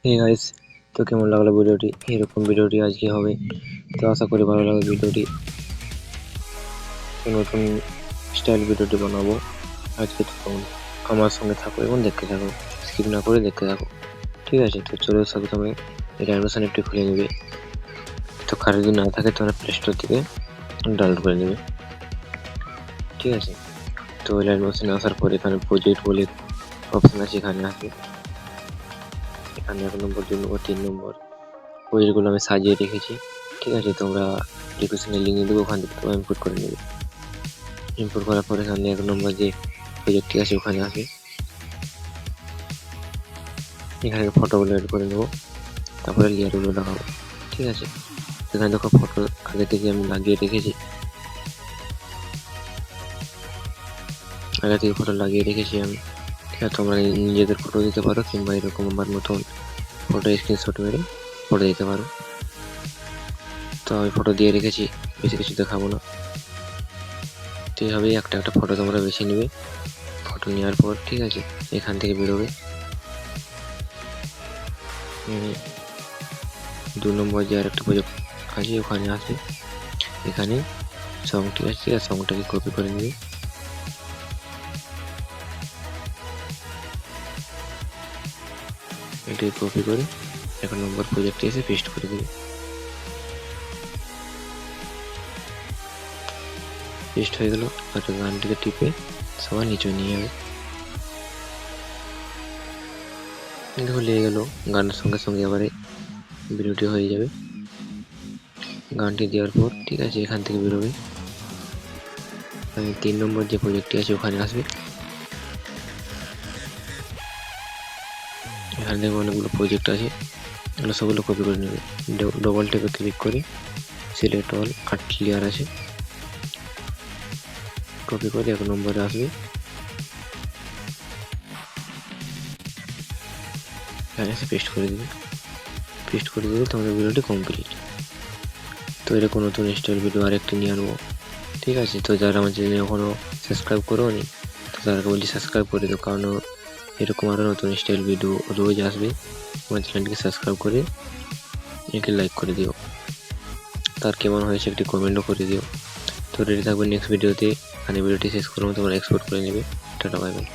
Hey guys, তো কেমন লাগলো ভিডিওটি? এরকম ভিডিওটি আজকে হবে, তো আশা করি ভালো লাগবে ভিডিওটি। নতুন স্টাইল ভিডিওটি বানাবো আজকে, তো আমার সঙ্গে থাকো এবং দেখতে থাকো, স্কিপ না করে দেখতে থাকো, ঠিক আছে? তো চলো সাথে তুমি এই অ্যানিমেশন অ্যাপটি খুলে নেবে। তো কারো যদি না থাকে তোমরা প্লে স্টোর থেকে ডাউনলোড করে নেবে, ঠিক আছে? তো এই অ্যানিমেশনে আসার পরে এখানে প্রজেক্ট বলে অপশন আছে, এখানে আসবে। এখানে 1 নম্বর, 2 নম্বর, 3 নম্বর প্রজেক্টগুলো আমি সাজিয়ে রেখেছি, ঠিক আছে? তোমরা ডিসক্রিপশনে লিঙ্ক দেবো, ওখান থেকে তোমরা ইম্পোর্ট করে নেবে। ইম্পোর্ট করার পরে এখানে 1 নম্বর যে প্রজেক্টটি আছে ওখানে আসবে। এখানে ফটোগুলো এড করে নেবো, তারপরে লেয়ারগুলো লাগাবো, ঠিক আছে? এখানে দেখো ফটো আগে থেকে আমি লাগিয়ে রেখেছি, আমি, ঠিক আছে? তোমরা নিজেদের ফটো দিতে পারো, কিংবা এরকম আমার মতন ফটো স্ক্রিনশট মেরে ফটো দিতে পারো। তো আমি ফটো দিয়ে রেখেছি, বেশি কিছু দেখাবো না। তো এইভাবেই একটা ফটো তোমরা বেছে নেবে। ফটো নেওয়ার পর, ঠিক আছে, এখান থেকে বেরোবে। 2 নম্বর যে আরেকটা প্রজেক্ট আছে ওখানে আসবে। এখানে সংটি আছে, ঠিক আছে? সংটাকে কপি করে নেবে, এটাকে কপি করে 1 নম্বর প্রজেক্টে এসে পেস্ট করে দেবে। পেস্ট হয়ে গেল। একটা গানটিকে টিপে সবার নিচে নিয়ে যাবে। দেখো লেগে গেল, গানের সঙ্গে সঙ্গে এবারে ভিডিওটি হয়ে যাবে। গানটি দেওয়ার পর, ঠিক আছে, এখান থেকে বেরোবে। 3 নম্বর যে প্রজেক্টটি আছে ওখানে আসবে। এখানে দেখো অনেকগুলো প্রজেক্ট আছে, এগুলো সবগুলো কপি করে নেবে। ডবল টেপে ক্লিক করে সিলেক্ট অল, 8 লেয়ার আছে, কপি করে 1 নম্বরে আসবে। এখানে এসে পেস্ট করে দিলে তোমাদের ভিডিওটি কমপ্লিট। তো এরকম নতুন স্টাইল ভিডিও আরেকটি নিয়ে আনবো, ঠিক আছে? তো যারা আমার চ্যানেলে এখনো সাবস্ক্রাইব করোনি, তো তাদেরকে বলছি সাবস্ক্রাইব করে দাও, কারণ এরকম আরও নতুন স্টাইল ভিডিও রোজ আসবে। আমার চ্যানেলটিকে সাবস্ক্রাইব করে একটি লাইক করে দিও, তার কেমন হয়েছে একটি কমেন্টও করে দিও। তো রেডি থাকবে নেক্সট ভিডিওতে। ভিডিওটি শেষ করবো, তোমরা এক্সপোর্ট করে নেবে। Tata, bye bye.